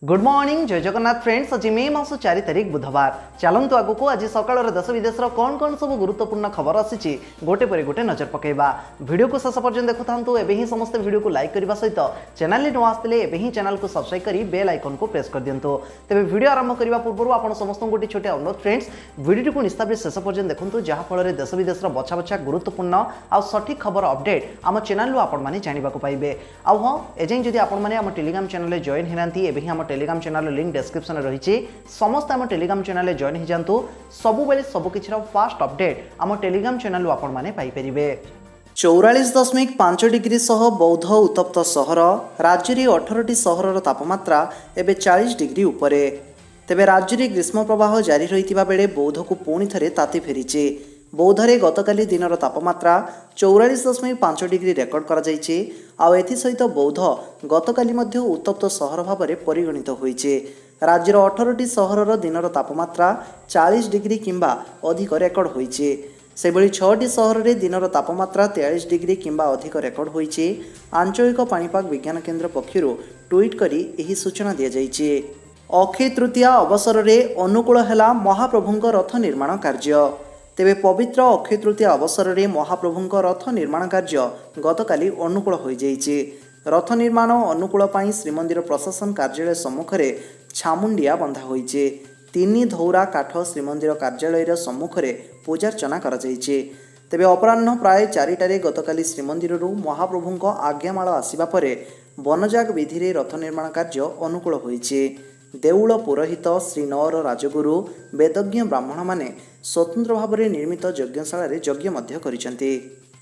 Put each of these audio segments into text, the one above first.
Good morning जय Jagannath friends. आज मे मास 4 तारिख बुधवार। चलतु आगु को आज सकाळ देश विदेश कौन कौन सब गुरुत्वपूर्ण खबर आसी गोटे पर गोटे नजर पकेबा। वीडियो को शेष पर्यंत देखुथांतु। एबे ही समस्त वीडियो को लाइक करबा सहित चैनल न आस्ते एबे ही चैनल को सब्सक्राइब करी बेल आइकन को प्रेस कर दियंतु। तबे वीडियो आरंभ करबा पूर्व आपण समस्त गोटे छोटे अनुरोध फ्रेंड्स, वीडियो को निस्ताब शेष पर्यंत देखंतु, जहा फल देश विदेश बछा बछा गुरुत्वपूर्ण आ सठिक खबर अपडेट आम चैनल आपण माने जानिबा को पाइबे। आ हां एजें जदि आपण माने आम टेलीग्राम चैनल जॉइन हिनांती एबे ही आम टेलीग्राम चैनल लिंक डिस्क्रिप्शन रही समस्त आम टेलीग्राम चैनल जॉइन हो जातु। सबु बेले सबु किछिर फास्ट अपडेट आम टेलीग्राम चैनल आपण माने पाई परिबे। 44.5 डिग्री सह बौद्ध उत्तप्त सहर। राज्य में 18टी सहरर तापमात्रा एबे 40 डिग्री उपरे। तेबे राज्य में ग्रीष्म प्रवाह जारी रही बेले बौद्ध को पुणी थे ताती फेरी। बौद्धरे गतकाली दिनर तापमात्रा 44.5 डिग्री रेकर्ड करा जायछि। आउ एथि सहित बौद्ध गतकाली मध्य उत्तप्त सहर भाव में परिगणित होइछि। राज्यर 18टी सहरर दिनर तापमात्रा 40 डिग्री किंबा अधिक रेकर्ड होइछि। सेबळी 6टी सहर में दिनर तापमात्रा 43 डिग्री किंबा अधिक रेकर्ड होइछि। आंचलिक पाणीपाग विज्ञान केन्द्र पक्षरु ट्वीट करी एही सूचना दिया जायछि। अक्षय तृतीया अवसर में अनुकूल हैला महाप्रभुंक रथ निर्माण कार्य। तेबे पवित्र अक्षय तृतीया अवसर में महाप्रभुंक रथ निर्माण कार्य गतकाली अनुकूल हो जाइछि। रथ निर्माण अनुकूल पाई श्रीमंदिर प्रशासन कार्यालय सम्मुख में छामुंडिया बंधा होइछि। 3 धौरा काठ श्रीमंदिर कार्यालय सम्मुख में पूजार्चना करा जाइछि। तेबे अपराह्न प्राय 4टारे गतकाली श्रीमंदिर महाप्रभुंक आज्ञामाल आसिबा परे वनजाग विधि रे रथ निर्माण कार्य अनुकूल होइछि। देउल पुरोहित श्रीनगर राजगुरु वेदज्ञ ब्राह्मण माने स्वतंत्र भाव में निर्मित यज्ञशाला यज्ञ मध्य करिसेंति।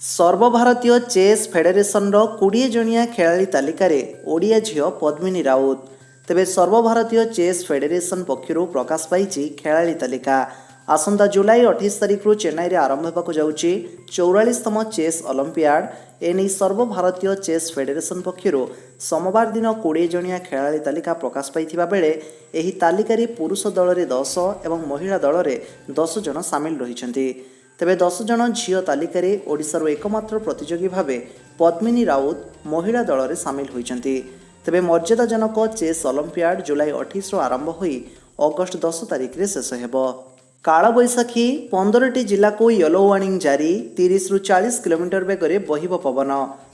सर्वभारतीय चेस फेडरेशन 20 जणिया खेलाड़ी तालिकार ओडिया झील पद्मिनी राउत। तेबे सर्वभारतीय चेस फेडरेशन पक्षरु प्रकाश पाई खेलाड़ी तालिका। आसंता जुलाई 28 तारिख चेन्नई आरंभ होगा जाउछि 44तम चेस ओलंपियाड। एने सर्वभारतीय चेस फेडरेशन पक्षरु सोमवार दिन 20 जणिया खेलाड़ी तालिका प्रकाश पाइथिबा बेले एही तालिकारे पुरुष दल में 10 एवं महिला दल में 10 जन सामिल रहिछन्ति। तेबे 10 जन झील तालिकारे ओडिशार एकमात्र प्रतियोगी भावे पद्मिनी राउत महिला दल में सामिल होइछन्ति। तेबे मर्यादाजनक चेस ओलंपियाड जुलाई 28 आरंभ होई अगस्त 10 तारिख रे शेष हेबो। कालबैशाखी 15टी जिला को येलो वार्निंग जारी। 30 रु 40 किलोमीटर बेगर बहिब पवन।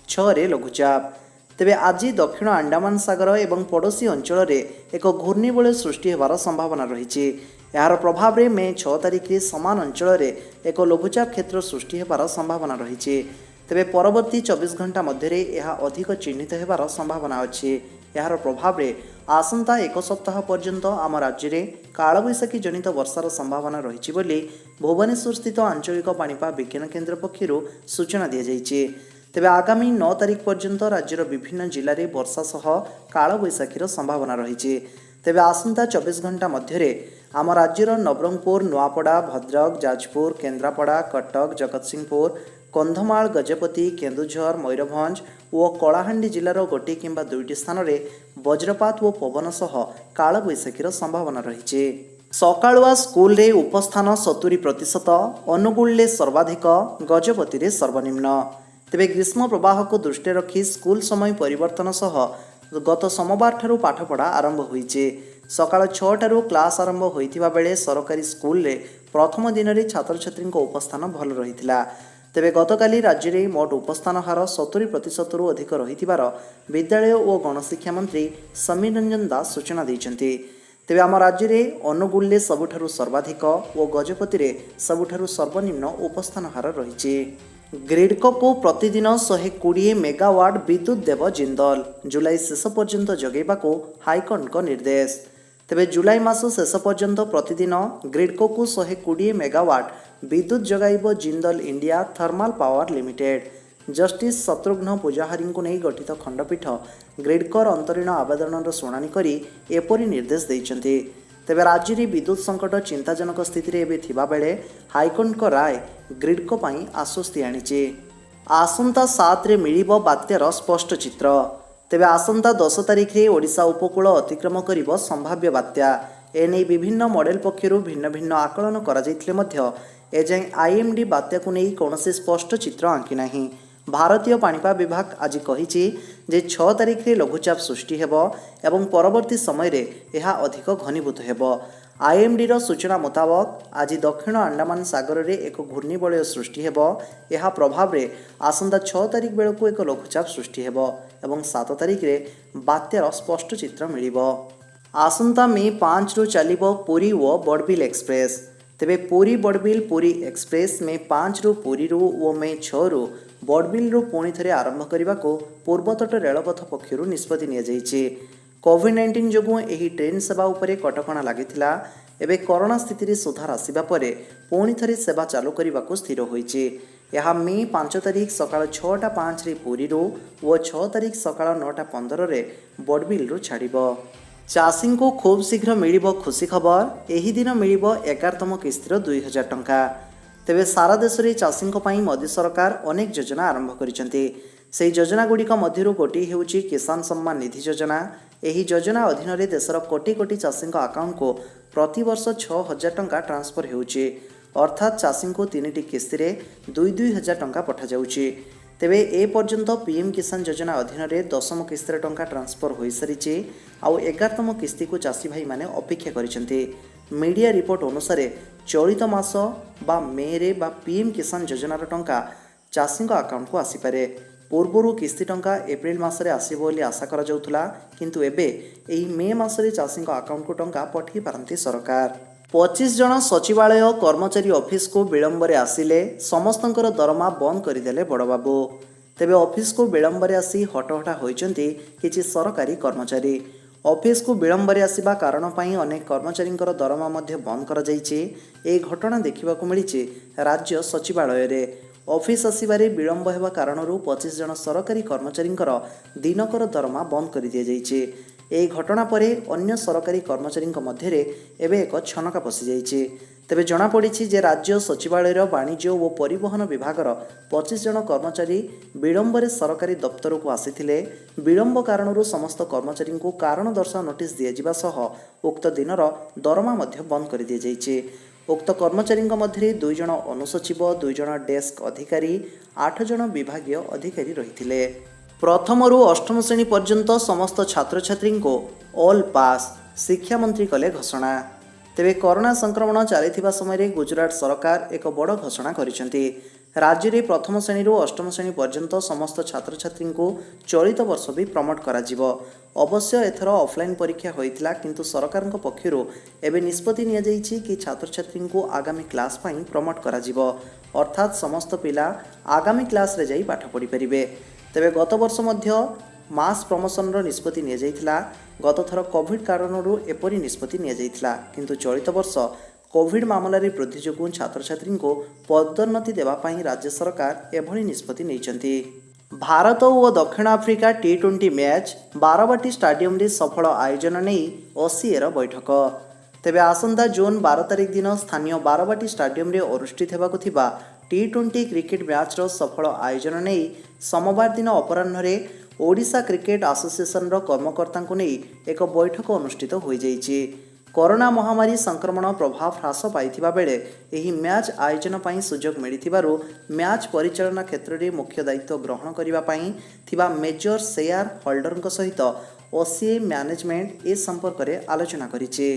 6 रे लघुचाप। तेबे आज दक्षिण अंडमान सागर एवं पड़ोशी अंचल रे एक घूर्णिबलय सृष्टि होबार संभावना रही। यार प्रभाव में मे 6 तारिख रे समान अंचल रे एक लघुचाप क्षेत्र सृष्टि होबार संभावना रही। तेबे परवर्ती 24 घंटा मध्य यह अधिक चिन्हित होबार संभावना अच्छी। यार प्रभाव में आसंता एक सप्ताह पर्यंत आम राज्य में कालबैशाखी जनित वर्षार संभावना रही बोली भुवनेश्वर स्थित आंचलिक पाणीपाग विज्ञान केन्द्र पक्षरु सूचना दी जाइछि। तेबे आगामी 9 तारिख पर्यंत राज्यर विभिन्न जिले में वर्षा सह कालबैशाखीर संभावना रही। तेबे आसंता 24 घंटा मध्य आम राज्यर नवरंगपुर, नुआपड़ा, भद्रक, जाजपुर, केन्द्रापड़ा, कटक, जगतसिंहपुर, कंधमाल, गजपति, केन्दुझर, मयूरभंज और कलाहांडी जिलार गोटे किंबा 2टी स्थान में वज्रपात और पवन सह कालबैशाखीर संभावना रही। सकाळुआ स्कूल रे उपस्थान 70%, अनुगुल सर्वाधिक, गजपति रे सर्वनिम्न। तेबे ग्रीष्म प्रवाह को दृष्टि रखी स्कूल समय परिवर्तन सह गत सोमवार ठारू पाठपढ़ा आरंभ होइछे। सकाळ 6टारू क्लास आरंभ होइथिबा बेले सरकारी स्कूल रे प्रथम दिन में छात्र छात्री उपस्थान भल रहिथिला। तेबे गतकाली राज्य में मोट उपस्थान हार 70% अधिक रहिथिबार विद्यालय और गणशिक्षा मंत्री समीर रंजन दास सूचना दैछन्ति। तेबे आम राज्य में अनुगुल सबुठारु सर्वाधिक और गजपति रे सबुठारु सर्वनिम्न उपस्थान हार रही। ग्रिडको को प्रतिदिन 120 मेगावाट विद्युत देव जिंदल। जुलाई शेष पर्यंत जगेबाको हाईकोर्ट को निर्देश। तेबे जुलाई मास शेष पर्यंत प्रतिदिन ग्रिडको को 120 मेगावाट विद्युत जगाइब Jindal India thermal power limited. Justice Shatrughna Pujahari को नहीं गठित खंडपीठ ग्रिडकोर अंतरीण आवेदन शुणाणी करी एपरी निर्देश देइछन्ति। तेबे राज्य में विद्युत संकट चिंताजनक स्थिति रे थिबा बेले हाईकोर्ट को राय ग्रिडको पाई आश्वस्ति आनिछि। आसंता 7 रे मिलिबो बात्यार स्पष्ट चित्र। तेबे आसंता 10 तारिख रे ओडिशा उपकूल अतिक्रम करिबो संभाव्य बात्या। एने विभिन्न मॉडेल पक्षरु भिन्न भिन्न आकलन करा जायथिले मध्य एजाय आईएमडी बात्या को नहीं कौनसी स्पष्ट चित्र आंकी नाही। भारतीय पाणीपाग विभाग आज कहिछि जे 6 तारिख रे लघुचाप सृष्टि हेबो एवं परवर्ती समय रे यह अधिक घनीभूत हेबो। आईएमडी रो सूचना मुताबक आज दक्षिण अंडमान सागर रे एक घूर्णिबलय सृष्टि हेबो। यह प्रभाव रे आसंता 6 तारिख बेलकु एक लघुचाप सृष्टि हेबो एवं 7 तारिख रे बात्यार स्पष्ट चित्र मिलिबो। आसंता मे 5 रु चलिबो पुरी व बड़बिल एक्सप्रेस। तेबे पुरी बड़बिल पुरी एक्सप्रेस मे 5 रु पुरी रु व मे 6 रु बड़बिल रु पुणी थरे आरंभ करने को पूर्वतट रेलपथ पक्षर निष्पत्ति नियाଯାଇଛି। कोविड-19 जोगुं एही ट्रेन सेवा उपरे कटकणा लागिथिला। एबे कोरोना स्थिति रे सुधार आसिबा परे पुणी थरे सेवा चालू करने को स्थिर होईछि। यह मे 5 तारिख सकाळ 6:05 रे पुरी रु व 6 तारिख सकाळ 9:15 रे बड़बिल रु छाड़िबो। चाषी को खूब शीघ्र मिलिबो खुशी खबर। एही दिन मिलिबो 11तम किस्तिर 2000 टंका। तेबे सारा देश में चाषी मोदी सरकार अनेक योजना आरंभ करिसेंती। सेही योजना गुड़िक मध्यरु गोटी हेउची किसान सम्मान निधि योजना। एही योजना अधीन रे देशर कोटी कोटी चाषी अकाउंट को प्रति वर्ष 6000 टंका ट्रांसफर हेउची। अर्थात चाषी को 3टी किस्ती रे 2,000 टंका पठा जाउची। तेबे ए पर्यंत पीएम किसान योजना अधीन रे 10म किस्तीर टंका ट्रांसफर हो सारी। आउ 11तम किस्ती को चाषी भाई माने अपेक्षा करिसेंती। मीडिया रिपोर्ट अनुसार चलित मास बा मे रे बा पीएम किसान योजनार टंका चाषी अकाउंट को आसीपारे। पूर्वर किस्ती टंका एप्रिल मासरे आसीबो बोली आशा करा जाउथुला, किंतु एबे एही मे मासरे चाषी अकाउंट को टंका पठी पारंती सरकार। 25 जन सचिवालय कर्मचारी ऑफिस को विलंबरे आसिले समस्तंकर दरमा बंद करदेले बड़बाबू। तेबे ऑफिस को विलंबरे आसी हटहटा होइचंती किछि सरकारी कर्मचारी। ऑफिस को विलंबरे आसिबा कारण पई अनेक कर्मचारींकर दरमा मध्य बंद करा जाइछि। ए घटना देखिबाकू मिलिछि राज्य सचिवालय रे। ऑफिस आसिबारे विलंब हेबा कारणरू 25 जन सरकारी कर्मचारींकर दिनकर दरमा बंद कर दिया जाइछि। एही घटना परे अन्य सरकारी कर्मचारी मध्य एवं एक छनका पशि जाइछि। तेबे जना पड़िछि जे राज्य सचिवालय वाणिज्य और परिवहन विभागर 25 जन कर्मचारी विलंबरे सरकारी दफ्तर को आसिथिले। विलंब कारणरू समस्त कर्मचारी को कारण दर्शाओ नोटिस दिया सह उक्त दिनर दरमा मध्य बंद कर दिया जाइछि। उक्त कर्मचारी मध्य 2 जन अनुसचिव, 2 जन डेस्क अधिकारी, 8 जन विभागीय अधिकारी रहिथिले। प्रथम रु अष्टम श्रेणी पर्यंत समस्त छात्र छात्री को ऑल पास शिक्षा मंत्री कले घोषणा। तेबे कोरोना संक्रमण चली समय गुजरात सरकार एक बड़ घोषणा करिसेंती। राज्य में प्रथम श्रेणी रु अष्टम श्रेणी पर्यंत समस्त छात्र छात्री को चलित वर्ष भी प्रमोट करा जिवो। अवश्य एथर ऑफलाइन परीक्षा होइतिला, किंतु सरकार पक्षरु एबे निष्पत्ति निया जाइछि कि छात्र छात्री को आगामी क्लास पई प्रमोट करा जिवो। अर्थात समस्त पिला आगामी क्लास रे जाई पाठ पढ़ी परिबे। तेबे गत वर्ष मध्य मास प्रमोशन रो निष्पत्ति निया जाइतिला। गत थर कोविड कारणरू एपरी निष्पत्ति निया जाइतिला, किंतु चलित वर्ष कोविड मामला रे वृद्धि जोगुं छात्र छात्री को पदोन्नति देवा पई राज्य सरकार एभली निष्पत्ति नैचंती। भारत और दक्षिण आफ्रिका टी20 मैच बारवाटी स्टाडियम रे सफल आयोजन नहीं ओसीएर बैठक। तेबे आसंता जून 12 तारिख दिन स्थानीय बारवाटी स्टाडियम रे अनुष्ठित हेबाकु थिबा टी20 क्रिकेट मैच रो सफल आयोजन नहीं सोमवार दिन अपराह्न रे ओडिशा क्रिकेट एसोसिएशन रो कर्मकर्ता को नहीं एक बैठक अनुष्ठित हो जाइछि। कोरोना महामारी संक्रमण प्रभाव ह्रास पाइथिबा बेले एही मैच आयोजन पई सुजोग मिलिथिबारु मैच परिचालना क्षेत्र में मुख्य दायित्व ग्रहण करिबा पई थिबा मेजर शेयर होल्डर सहित ओसीए मैनेजमेंट ए संपर्क में आलोचना करिछि।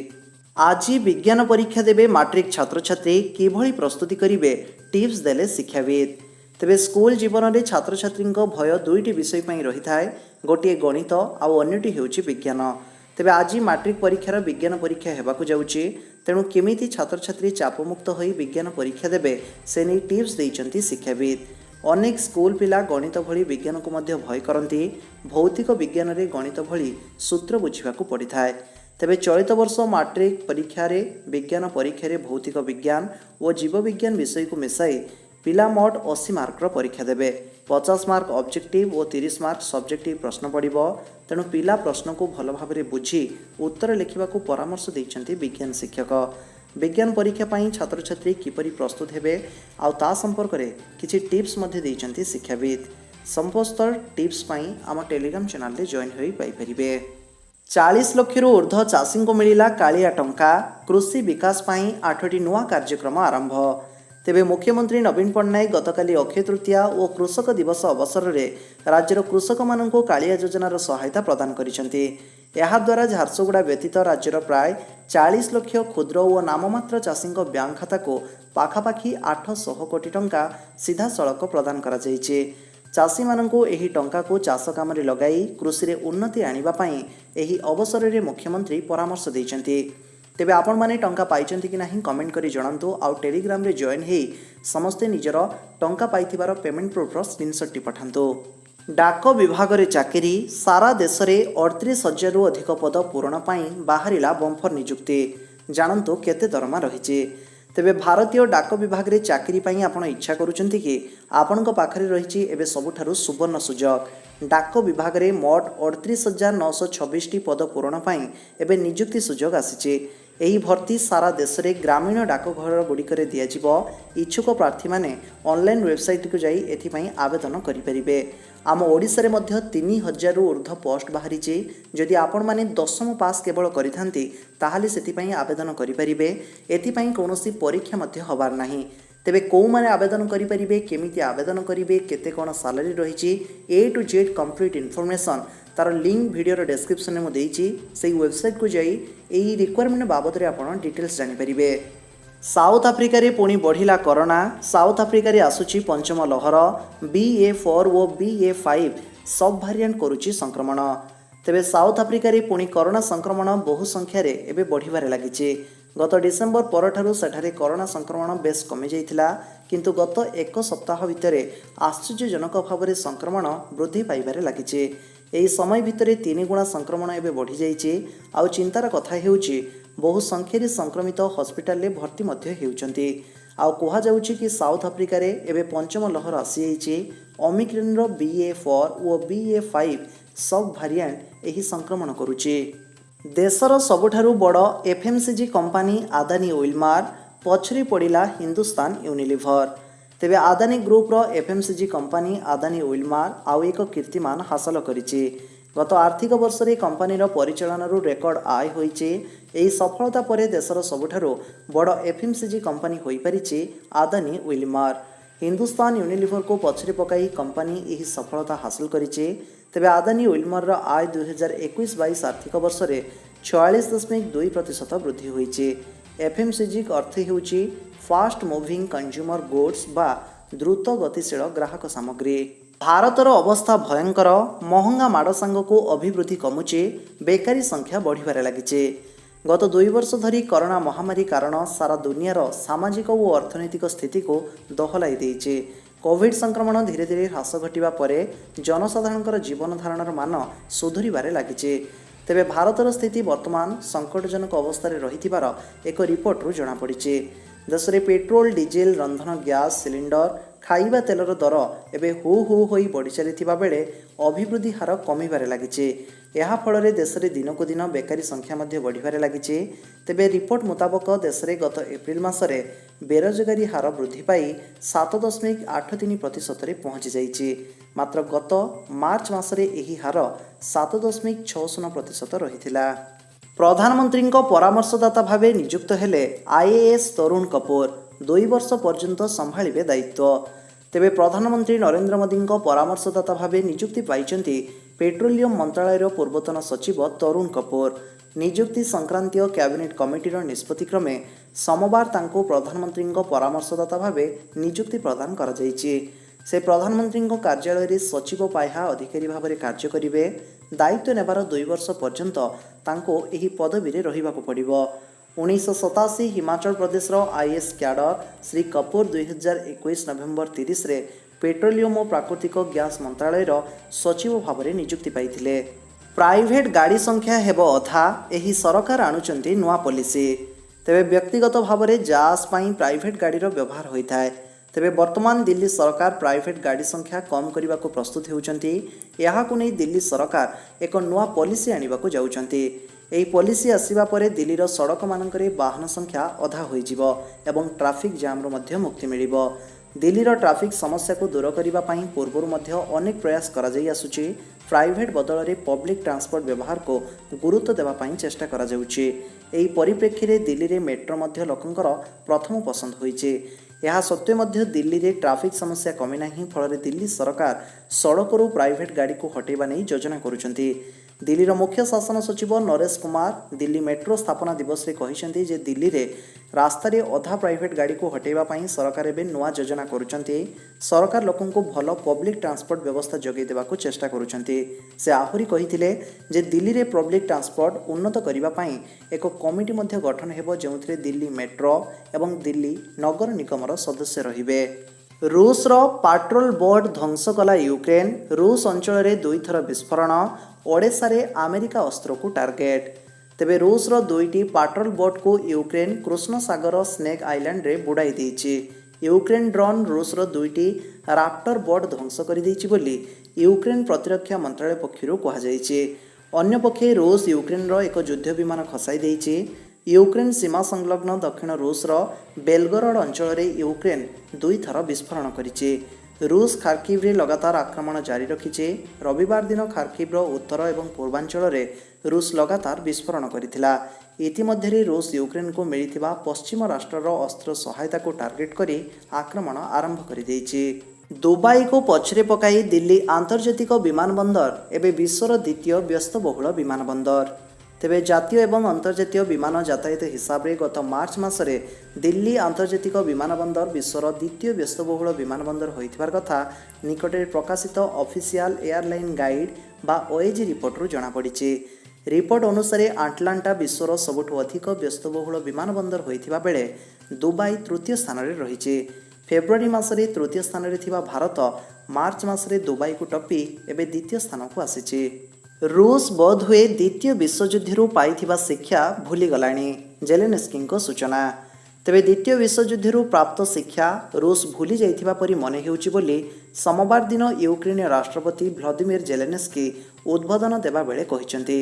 आज विज्ञान परीक्षा देबे मैट्रिक छात्र छात्री किभली प्रस्तुति करिवे टिप्स देले शिक्षाविद। तेबे स्कूल जीवन में छात्र छात्री भय 2टी विषय पई रही थाए, गोटे गणित आउ अन्यटी हेउछि विज्ञान। तेबे आज मैट्रिक परीक्षार विज्ञान परीक्षा हेबाकु जाउछि, तेणु केमिति छात्र छात्री चापमुक्त होई विज्ञान परीक्षा देबे से नहीं टिप्स देइचंती शिक्षाविद। अनेक स्कूल पिला गणित भली विज्ञान को मध्य भय करती। भौतिक विज्ञान रे गणित भली सूत्र बुझिबाकु पड़िथाए। तेबे चलित वर्ष मैट्रिक परीक्षा रे विज्ञान परीक्षा रे भौतिक विज्ञान और जीव विज्ञान विषय को मिसाई पिला मोट 80 मार्कर परीक्षा देबे। 50 मार्क ऑब्जेक्टिव और 30 मार्क सब्जेक्टिव प्रश्न पड़िबो। तेणु पिला प्रश्न को भल भाव बुझी उत्तर लिखिबाकू परामर्श देइचंती विज्ञान शिक्षक। विज्ञान परीक्षा पाई छात्र छात्री किपरि प्रस्तुत हेबे आउ ता संपर्क में किछि टिप्स मध्ये देइचंती शिक्षाविद। समस्त टिप्स पाई आम टेलीग्राम चैनल रे जॉइन होई पाई परिबे। 40 लाख रु ऊर्ध्व चाषी को मिलिला कालिया टंका। कृषि विकास पाई 8टी नुआ कार्यक्रम आरंभ। तेबे मुख्यमंत्री नवीन पट्टनायक गतकाली अक्षय तृतीया और कृषक दिवस अवसर में राज्यर कृषक मान कालिया योजनार सहायता प्रदान करिसेंति। द्वारा झारसुगुड़ा व्यतीत राज्यर प्राय 40 लाख क्षुद्र और नाममात्र चाषी बैंक खाता को पाखापाखि 800 कोटी टंका सीधा सड़क प्रदान करा जायछि। चाषी माननकु एही टंका को चाष काम रे लगाई कृषि रे उन्नति आनिबा पई एही अवसर रे मुख्यमंत्री परामर्श दैछन्ति। तेबे आपण माने टंका पाइछन्ति कि नाही कमेंट करी जणांतु। आ टेलीग्राम रे जॉइन हेई समस्ते निजर टंका पाइथिबार पेमेंट प्रूफ रो स्क्रीनशॉट टी पठांतु। डाक विभाग रे चाकरी सारा देश में 38,000 रु अधिक पद पूरण पाई बाहरिला बंफर नियुक्ति। जानतु केते दरमा रहिछि। तेबे भारतीय डाक विभाग रे चाकरी पाई आपण इच्छा करूछन्ति कि आपणक पाखरे रहिछि एबे सबुठारु सुवर्ण सुजोग। डाक विभाग रे मोट 38,926 टी पद पूरण पाई एबे नियुक्ति सुजोग आसीछि। एही भर्ती सारा देश में ग्रामीण डाकघर गुड़िकर दिज्व। इच्छुक प्रार्थी माने ऑनलाइन वेबसाइट को जाई एथिपाई आवेदन करिपरिबे। आम ओडिशा रे मध्य 3,000 रु ऊर्ध्व पोस्ट बाहरी। जदि आपण माने 10वीं पास केवल करिथांती ताहाले सेथिपाई आवेदन करिपरिबे। एथिपाई कोनोसी परीक्षा मध्य हबार नाही। तेबे को माने आवेदन करिपरिबे, केमिति आवेदन करिबे, केते कोन सैलरी रहिछि, A to Z complete information तार लिंक वीडियो डिस्क्रिप्शन में देइछि। सेही वेबसाइट को जाई एही रिक्वायरमेंट बाबद रे आपण डिटेल्स जानि परिबे। साउथ आफ्रिका रे पुणी बढ़िला कोरोना। साउथ आफ्रिका रे आसुची पंचम लहर। BA4 और BA5 सब भारिएंट करुची संक्रमण। तेबे साउथ आफ्रिका रे पुणी कोरोना संक्रमण बहु संख्या रे एबे बढ़िबारे लागिछि। गत डिसेम्बर परठारु सेठारे कोरोना संक्रमण बेस कमी जाइथिला, किंतु गत एक सप्ताह भितरे आश्चर्यजनक भाव संक्रमण वृद्धि पाइबारे लागिछि। एही समय भितरे 3 गुणा संक्रमण एबे बढ़ी जाइछि। आउ चिंतार कथा हेउछि बहु संख्यारे संक्रमित हॉस्पिटल रे भर्ती मध्य हेउचंती। आउ कहा जाउछि कि साउथ आफ्रिका रे एबे पंचम लहर आसी जाइछि। ओमिक्रॉन रो BA4 और BA5 सब भारिएंट एही संक्रमण करुछि। देशर सबुठारु बड़ FMCG कंपनी आदानी ओइलमार पछरी पड़िला हिंदुस्तान यूनिलिवर। तेबे आदानी ग्रुप रो FMCG कंपनी आदानी ओइलमार आउ एक कीर्तिमान हासिल करिछि। गत आर्थिक वर्ष रे कंपनीर परिचालनारू रेकर्ड आय होइछि। एही सफलता परे देशर सबुठारु बड़ FMCG कंपनी होई परिछि आदानी ओइलमार। हिंदुस्तान यूनिलिवर को पछरे पकाई कंपनी एही सफलता हासिल करिछि। तेबे आदानी ओइलमार रो आय 2021-22 आर्थिक वर्ष रे 46.2% वृद्धि होइछि। FMCG अर्थ हेउछि फास्ट मूविंग कंज्यूमर गुड्स बा द्रुत गतिशील ग्राहक सामग्री। भारतर अवस्था भयंकर। महंगा माड़ सांग को अभिवृद्धि कमुचे, बेकारी संख्या बढ़िबारे लागिছে। गत 2 वर्ष धरी कोरोना महामारी कारण सारा दुनियार सामाजिक और अर्थनैतिक स्थिति को दहलाई देइছে। कोविड संक्रमण धीरे धीरे ह्रास घटिबा परे जनसाधारणकर जीवन धारणर मान सुधुरिबारे लागिছে। तेबे भारतर स्थिति वर्तमान संकटजनक अवस्था रहिथिबार एक रिपोर्टरू जणा पड़िছে। देश में पेट्रोल, डीजेल, रंधन गैस सिलिंडर, खाइबा तेलर दर एबे हु होई बढ़ी चलिथिबा बेले अभिवृद्धि हार कमिबारे लागिছে। ଏହା ଫଳରେ ଦେଶରେ ଦିନକୁ ଦିନ ବେକାରୀ ସଂଖ୍ୟା ମଧ୍ୟ ବଢ଼ିବାରେ ଲାଗିଛି। ତେବେ ରିପୋର୍ଟ ମୁତାବକ ଦେଶରେ ଗତ ଏପ୍ରିଲ ମାସରେ ବେରୋଜଗାରୀ ହାର ବୃଦ୍ଧି ପାଇ 7.83%ରେ ପହଞ୍ଚି ଯାଇଛି। ମାତ୍ର ଗତ ମାର୍ଚ୍ଚ ମାସରେ ଏହି ହାର 7.60% ରହିଥିଲା। ପ୍ରଧାନମନ୍ତ୍ରୀଙ୍କ ପରାମର୍ଶଦାତା ଭାବେ ନିଯୁକ୍ତ ହେଲେ IAS ତରୁଣ କପୁର। 2 ବର୍ଷ ପର୍ଯ୍ୟନ୍ତ ସମ୍ଭାଳିବେ ଦାୟିତ୍ୱ। तेबे प्रधानमंत्री नरेंद्र मोदी परामर्शदाता भावे नियुक्ति पाइचंती पेट्रोलियम मंत्रालय पूर्वतन सचिव तरुण कपूर। नियुक्ति संक्रांतीय कैबिनेट कमिटीर निष्पत्ति क्रमे सोमवार तांको प्रधानमंत्री परामर्शदाता भावे नियुक्ति प्रदान करा जायछि। से प्रधानमंत्री कार्यालय रे सचिव पाह्या अधिकारी भाव कार्य करिवे। दायित्व नेबार 2 वर्ष पर्यंत तांको एही पदवी रे रहिबाको पड़िबो। 1987 हिमाचल प्रदेश IAS क्याडर श्री कपूर 2021 नवेम्बर 30 रे पेट्रोलियम और प्राकृतिक गैस मंत्रालय सचिव भाव में नियुक्ति पाइथिले। प्राइवेट गाड़ी संख्या हेबो अधा। एही सरकार आणुचंती नुआ पॉलिसी। तेबे व्यक्तिगत भाव में जास पाई प्राइवेट गाड़ी व्यवहार होता है। तेबे वर्तमान दिल्ली सरकार प्राइवेट गाड़ी संख्या कम करने को प्रस्तुत होउचंती। याहाकु नै दिल्ली सरकार एक नुआ पॉलिसी आनिबाकु जाउचंती। एही पॉलिसी आसिबा परे दिल्लीर सड़क मानकरे वाहन संख्या अधा होइजिबो एवं ट्रैफिक जाम रो मध्य मुक्ति मिलिबो। दिल्लीर ट्रैफिक समस्या को दूर करने पूर्व मध्य अनेक प्रयास करा जाई आसुची। प्राइवेट बदल में पब्लिक ट्रांसपोर्ट व्यवहार को गुरुत्व देवाई चेष्टा करा जाउची। एही परिप्रेक्षी रे दिल्ली रे मेट्रो मध्य लोकंकर प्रथम पसंद होइचे। ଏହା ସତ୍ତ୍ୱେ ମଧ୍ୟ ଦିଲ୍ଲୀରେ ଟ୍ରାଫିକ୍ ସମସ୍ୟା କମି ନାହିଁ। ଫଳରେ ଦିଲ୍ଲୀ ସରକାର ସଡ଼କରୁ ପ୍ରାଇଭେଟ୍ ଗାଡ଼ିକୁ ହଟାଇବା ନେଇ ଯୋଜନା କରୁଛନ୍ତି। ଦିଲ୍ଲୀର ମୁଖ୍ୟ ଶାସନ ସଚିବ ନରେଶ କୁମାର ଦିଲ୍ଲୀ ମେଟ୍ରୋ ସ୍ଥାପନା ଦିବସରେ କହିଛନ୍ତି ଯେ ଦିଲ୍ଲୀରେ ରାସ୍ତାରେ ଅଧା ପ୍ରାଇଭେଟ୍ ଗାଡ଼ିକୁ ହଟାଇବା ପାଇଁ ସରକାର ଏବେ ନୂଆ ଯୋଜନା କରୁଛନ୍ତି। ସରକାର ଲୋକଙ୍କୁ ଭଲ ପବ୍ଲିକ୍ ଟ୍ରାନ୍ସପୋର୍ଟ ବ୍ୟବସ୍ଥା ଯୋଗାଇ ଦେବାକୁ ଚେଷ୍ଟା କରୁଛନ୍ତି। ସେ ଆହୁରି କହିଥିଲେ ଯେ ଦିଲ୍ଲୀରେ ପବ୍ଲିକ୍ ଟ୍ରାନ୍ସପୋର୍ଟ ଉନ୍ନତ କରିବା ପାଇଁ ଏକ କମିଟି ମଧ୍ୟ ଗଠନ ହେବ, ଯେଉଁଥିରେ ଦିଲ୍ଲୀ ମେଟ୍ରୋ ଏବଂ ଦିଲ୍ଲୀ ନଗର ନିଗମର ସଦସ୍ୟ ରହିବେ। ରୁଷର ପାଟ୍ରୋଲ ବୋଟ୍ ଧ୍ୱଂସ କଲା ୟୁକ୍ରେନ। ରୁଷ ଅଞ୍ଚଳରେ 2 ଥର ବିସ୍ଫୋରଣ। ଓଡେଶାରେ ଆମେରିକା ଅସ୍ତ୍ରକୁ ଟାର୍ଗେଟ। ତେବେ ରୁଷର 2ଟି ପାଟ୍ରୋଲ ବୋଟ୍କୁ ୟୁକ୍ରେନ କୃଷ୍ଣ ସାଗର ସ୍ନେକ୍ ଆଇଲ୍ୟାଣ୍ଡରେ ବୁଡ଼ାଇ ଦେଇଛି। ୟୁକ୍ରେନ ଡ୍ରୋନ୍ ରୁଷର 2ଟି ରାପ୍ଟର ବୋଟ୍ ଧ୍ୱଂସ କରିଦେଇଛି ବୋଲି ୟୁକ୍ରେନ ପ୍ରତିରକ୍ଷା ମନ୍ତ୍ରାଳୟ ପକ୍ଷରୁ କୁହାଯାଇଛି। ଅନ୍ୟପକ୍ଷେ ରୁଷ ୟୁକ୍ରେନର ଏକ ଯୁଦ୍ଧ ବିମାନ ଖସାଇ ଦେଇଛି। ୟୁକ୍ରେନ ସୀମା ସଂଲଗ୍ନ ଦକ୍ଷିଣ ରୁଷର ବେଲଗୋରଡ ଅଞ୍ଚଳରେ ୟୁକ୍ରେନ 2 ଥର ବିସ୍ଫୋରଣ କରିଛି। ରୁଷ ଖାର୍କିଭରେ ଲଗାତାର ଆକ୍ରମଣ ଜାରି ରଖିଛି। ରବିବାର ଦିନ ଖାର୍କିଭର ଉତ୍ତର ଏବଂ ପୂର୍ବାଞ୍ଚଳରେ ରୁଷ ଲଗାତାର ବିସ୍ଫୋରଣ କରିଥିଲା। ଇତିମଧ୍ୟରେ ରୁଷ ୟୁକ୍ରେନକୁ ମିଳିଥିବା ପଶ୍ଚିମ ରାଷ୍ଟ୍ରର ଅସ୍ତ୍ର ସହାୟତାକୁ ଟାର୍ଗେଟ କରି ଆକ୍ରମଣ ଆରମ୍ଭ କରିଦେଇଛି। ଦୁବାଇକୁ ପଛରେ ପକାଇ ଦିଲ୍ଲୀ ଆନ୍ତର୍ଜାତିକ ବିମାନ ବନ୍ଦର ଏବେ ବିଶ୍ୱର ଦ୍ୱିତୀୟ ବ୍ୟସ୍ତବହୁଳ ବିମାନ ବନ୍ଦର। ତେବେ ଜାତୀୟ ଏବଂ ଅନ୍ତର୍ଜାତୀୟ ବିମାନ ଯାତାୟାତ ହିସାବରେ ଗତ ମାର୍ଚ୍ଚ ମାସରେ ଦିଲ୍ଲୀ ଆନ୍ତର୍ଜାତିକ ବିମାନ ବନ୍ଦର ବିଶ୍ୱର ଦ୍ୱିତୀୟ ବ୍ୟସ୍ତବହୁଳ ବିମାନ ବନ୍ଦର ହୋଇଥିବାର କଥା ନିକଟରେ ପ୍ରକାଶିତ ଅଫିସିଆଲ ଏୟାରଲାଇନ୍ ଗାଇଡ୍ ବା ଓଏଜି ରିପୋର୍ଟରୁ ଜଣାପଡ଼ିଛି। ରିପୋର୍ଟ ଅନୁସାରେ ଆଟଲାଣ୍ଟା ବିଶ୍ୱର ସବୁଠୁ ଅଧିକ ବ୍ୟସ୍ତବହୁଳ ବିମାନ ବନ୍ଦର ହୋଇଥିବା ବେଳେ ଦୁବାଇ ତୃତୀୟ ସ୍ଥାନରେ ରହିଛି। ଫେବୃଆରୀ ମାସରେ ତୃତୀୟ ସ୍ଥାନରେ ଥିବା ଭାରତ ମାର୍ଚ୍ଚ ମାସରେ ଦୁବାଇକୁ ଟପି ଏବେ ଦ୍ୱିତୀୟ ସ୍ଥାନକୁ ଆସିଛି। ରୁଷ ବୋଧହୁଏ ଦ୍ୱିତୀୟ ବିଶ୍ୱଯୁଦ୍ଧରୁ ପାଇଥିବା ଶିକ୍ଷା ଭୁଲିଗଲାଣି, ଜେଲେନ୍ସ୍କିଙ୍କ ସୂଚନା। ତେବେ ଦ୍ୱିତୀୟ ବିଶ୍ୱଯୁଦ୍ଧରୁ ପ୍ରାପ୍ତ ଶିକ୍ଷା ରୁଷ ଭୁଲି ଯାଇଥିବା ପରି ମନେ ହେଉଛି ବୋଲି ସୋମବାର ଦିନ ୟୁକ୍ରେନୀୟ ରାଷ୍ଟ୍ରପତି ଭ୍ଲାଦିମିର୍ ଜେଲେନ୍ସ୍କି ଉଦ୍ବୋଧନ ଦେବା ବେଳେ କହିଛନ୍ତି।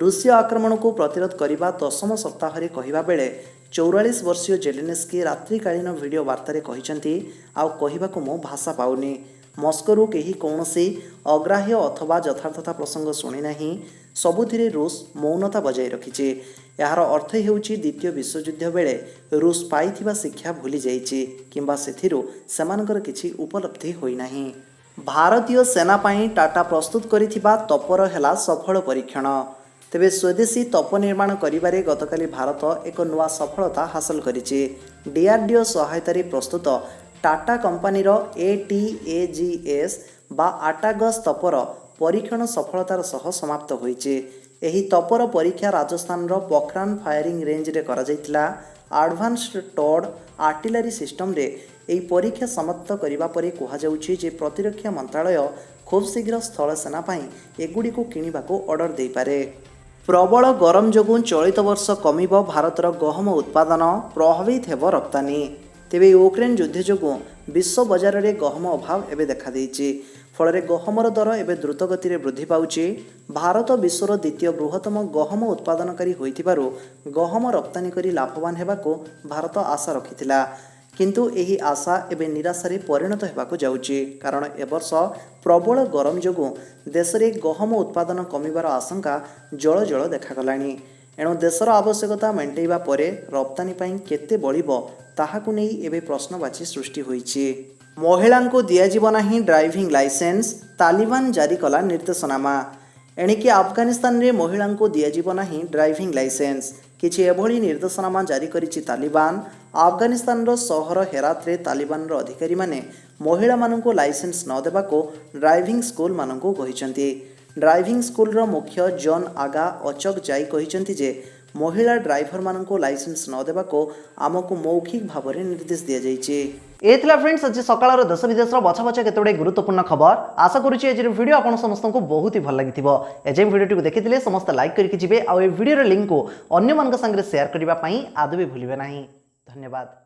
ରୁଷୀୟ ଆକ୍ରମଣକୁ ପ୍ରତିରୋଧ କରିବା 10ମ ସପ୍ତାହରେ କହିବା ବେଳେ 44 ବର୍ଷୀୟ ଜେଲେନ୍ସ୍କି ରାତ୍ରିକାଳୀନ ଭିଡ଼ିଓ ବାର୍ତ୍ତାରେ କହିଛନ୍ତି, ଆଉ କହିବାକୁ ମୁଁ ଭାଷା ପାଉନି। ମସ୍କୋରୁ କେହି କୌଣସି ଅଗ୍ରାହ୍ୟ ଅଥବା ଯଥାର୍ଥତା ପ୍ରସଙ୍ଗ ଶୁଣିନାହିଁ। ସବୁଥିରେ ରୁଷ ମୌନତା ବଜାୟ ରଖିଛି। ଏହାର ଅର୍ଥ ହେଉଛି ଦ୍ୱିତୀୟ ବିଶ୍ୱଯୁଦ୍ଧ ବେଳେ ରୁଷ ପାଇଥିବା ଶିକ୍ଷା ଭୁଲି ଯାଇଛି କିମ୍ବା ସେଥିରୁ ସେମାନଙ୍କର କିଛି ଉପଲବ୍ଧି ହୋଇନାହିଁ। ଭାରତୀୟ ସେନା ପାଇଁ ଟାଟା ପ୍ରସ୍ତୁତ କରିଥିବା ତୋପର ହେଲା ସଫଳ ପରୀକ୍ଷଣ। ତେବେ ସ୍ୱଦେଶୀ ତୋପ ନିର୍ମାଣ କରିବାରେ ଗତକାଲି ଭାରତ ଏକ ନୂଆ ସଫଳତା ହାସଲ କରିଛି। ଡିଆରଡିଓ ସହାୟତାରେ ପ୍ରସ୍ତୁତ ଟାଟା କମ୍ପାନୀର ATAGS ବା ଆଟାଗସ୍ ତୋପର ପରୀକ୍ଷଣ ସଫଳତାର ସହ ସମାପ୍ତ ହୋଇଛି। ଏହି ତୋପର ପରୀକ୍ଷା ରାଜସ୍ଥାନର ପୋଖରାନ ଫାୟାରିଂ ରେଞ୍ଜରେ କରାଯାଇଥିଲା। ଆଡଭାନ୍ସଡ୍ ଟୋଡ୍ ଆର୍ଟିଲାରୀ ସିଷ୍ଟମରେ ଏହି ପରୀକ୍ଷା ସମାପ୍ତ କରିବା ପରେ କୁହାଯାଉଛି ଯେ ପ୍ରତିରକ୍ଷା ମନ୍ତ୍ରାଳୟ ଖୁବ୍ ଶୀଘ୍ର ସ୍ଥଳ ସେନା ପାଇଁ ଏଗୁଡ଼ିକୁ କିଣିବାକୁ ଅର୍ଡର ଦେଇପାରେ। ପ୍ରବଳ ଗରମ ଯୋଗୁଁ ଚଳିତ ବର୍ଷ କମିବ ଭାରତର ଗହମ ଉତ୍ପାଦନ, ପ୍ରଭାବିତ ହେବ ରପ୍ତାନି। ତେବେ ୟୁକ୍ରେନ ଯୁଦ୍ଧ ଯୋଗୁଁ ବିଶ୍ୱ ବଜାରରେ ଗହମ ଅଭାବ ଏବେ ଦେଖାଦେଇଛି। ଫଳରେ ଗହମର ଦର ଏବେ ଦ୍ରୁତ ଗତିରେ ବୃଦ୍ଧି ପାଉଛି। ଭାରତ ବିଶ୍ୱର ଦ୍ୱିତୀୟ ବୃହତ୍ତମ ଗହମ ଉତ୍ପାଦନକାରୀ ହୋଇଥିବାରୁ ଗହମ ରପ୍ତାନି କରି ଲାଭବାନ ହେବାକୁ ଭାରତ ଆଶା ରଖିଥିଲା। କିନ୍ତୁ ଏହି ଆଶା ଏବେ ନିରାଶାରେ ପରିଣତ ହେବାକୁ ଯାଉଛି, କାରଣ ଏବର୍ଷ ପ୍ରବଳ ଗରମ ଯୋଗୁଁ ଦେଶରେ ଗହମ ଉତ୍ପାଦନ କମିବାର ଆଶଙ୍କା ଜଳ ଦେଖାଗଲାଣି। ଏଣୁ ଦେଶର ଆବଶ୍ୟକତା ମେଣ୍ଟାଇବା ପରେ ରପ୍ତାନି ପାଇଁ କେତେ ବଳିବ ତାହାକୁ ନେଇ ଏବେ ପ୍ରଶ୍ନବାଚୀ ସୃଷ୍ଟି ହୋଇଛି। ମହିଳାଙ୍କୁ ଦିଆଯିବ ନାହିଁ ଡ୍ରାଇଭିଂ ଲାଇସେନ୍ସ, ତାଲିବାନ ଜାରି କଲା ନିର୍ଦ୍ଦେଶନାମା। ଏଣିକି ଆଫଗାନିସ୍ତାନରେ ମହିଳାଙ୍କୁ ଦିଆଯିବ ନାହିଁ ଡ୍ରାଇଭିଂ ଲାଇସେନ୍ସ। କିଛି ଏଭଳି ନିର୍ଦ୍ଦେଶନାମା ଜାରି କରିଛି ତାଲିବାନ। ଆଫଗାନିସ୍ତାନର ସହର ହେରାତରେ ତାଲିବାନର ଅଧିକାରୀମାନେ ମହିଳାମାନଙ୍କୁ ଲାଇସେନ୍ସ ନ ଦେବାକୁ ଡ୍ରାଇଭିଂ ସ୍କୁଲମାନଙ୍କୁ କହିଛନ୍ତି। ଡ୍ରାଇଭିଂ ସ୍କୁଲର ମୁଖ୍ୟ ଜନ୍ ଆଗା ଅଚକ ଜାଇ କହିଛନ୍ତି ଯେ ମହିଳା ଡ୍ରାଇଭରମାନଙ୍କୁ ଲାଇସେନ୍ସ ନ ଦେବାକୁ ଆମକୁ ମୌଖିକ ଭାବରେ ନିର୍ଦ୍ଦେଶ ଦିଆଯାଇଛି। ଏ ଥିଲା ଫ୍ରେଣ୍ଡସ୍ ଆଜି ସକାଳର ଦେଶ ବିଦେଶର ବଛା ବଛା କେତେଗୁଡେ ଗୁରୁତ୍ୱପୂର୍ଣ୍ଣ ଖବର। ଆଶା କରୁଛି ଆଜିର ଭିଡ଼ିଓ ଆପଣ ସମସ୍ତଙ୍କୁ ବହୁତ ହି ଭଲ ଲାଗିଥିବ। ଏଯାଏଁ ଭିଡ଼ିଓଟିକୁ ଦେଖିଥିଲେ ସମସ୍ତେ ଲାଇକ୍ କରିକି ଯିବେ ଆଉ ଏ ଭିଡ଼ିଓର ଲିଙ୍କକୁ ଅନ୍ୟମାନଙ୍କ ସାଙ୍ଗରେ ସେୟାର କରିବା ପାଇଁ ଆଦୌ ବି ଭୁଲିବେ ନାହିଁ। ଧନ୍ୟବାଦ।